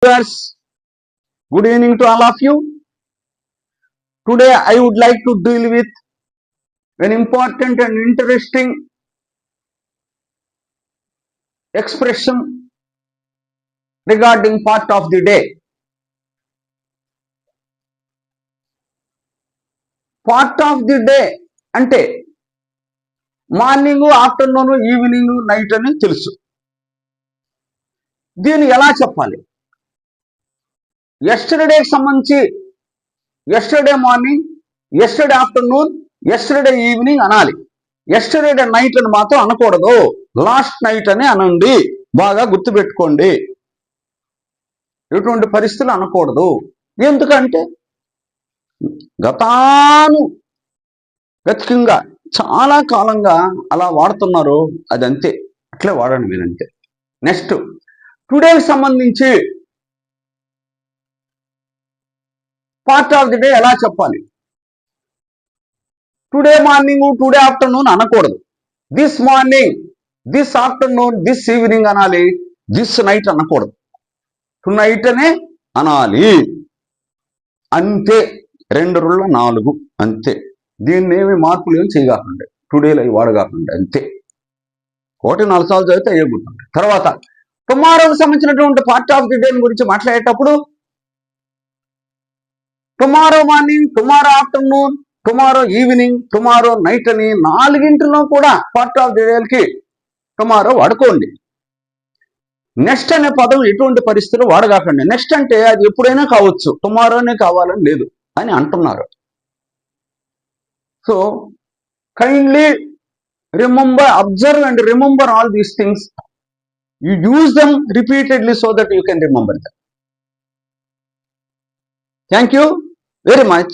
Viewers, good evening to all of you. Today I would like to deal with an important and interesting expression regarding part of the day. Part of the day అంటే morning, afternoon, evening, night అని తెలుసు. దీన్ని ఎలా చెప్పాలి? ఎస్టర్డేకి సంబంధించి yesterday morning, yesterday afternoon, yesterday evening అనాలి. Yesterday night అని మాత్రం అనకూడదు. లాస్ట్ నైట్ అని అనండి. బాగా గుర్తుపెట్టుకోండి. ఎటువంటి పరిస్థితులు అనకూడదు. ఎందుకంటే గతానుగతికంగా చాలా కాలంగా అలా వాడుతున్నారు. అది అంతే, అట్లే వాడండి మీరంతే. నెక్స్ట్, టుడేకి సంబంధించి పార్ట్ ఆఫ్ ది డే ఎలా చెప్పాలి? టుడే మార్నింగ్, టుడే ఆఫ్టర్నూన్ అనకూడదు. This morning, this afternoon, this evening అనాలి. దిస్ నైట్ అనకూడదు. టు నైట్ అనే అనాలి. అంతే. 2 రోజుల 4 అంతే. దీన్ని ఏమి మార్పులు ఏమి చేయగాకండి. టుడేలో అవి వాడగాకండి. అంతే. 1-4 సార్లు చదివితే అయ్యే గుర్తుంది. తర్వాత టుమారోకి సంబంధించినటువంటి పార్ట్ ఆఫ్ ది డే గురించి మాట్లాడేటప్పుడు tomorrow morning, tomorrow afternoon, tomorrow evening, tomorrow night అని 4 కూడా పార్ట్ ఆఫ్ ది డేకి టుమారో వాడుకోండి. నెక్స్ట్ అనే పదం ఎటువంటి పరిస్థితులు వాడగాకండి. నెక్స్ట్ అంటే అది ఎప్పుడైనా కావచ్చు, టుమారోనే కావాలని లేదు అని అంటున్నారు. So kindly remember, observe and remember all these things. You use them repeatedly so that you can remember them. Thank you very much.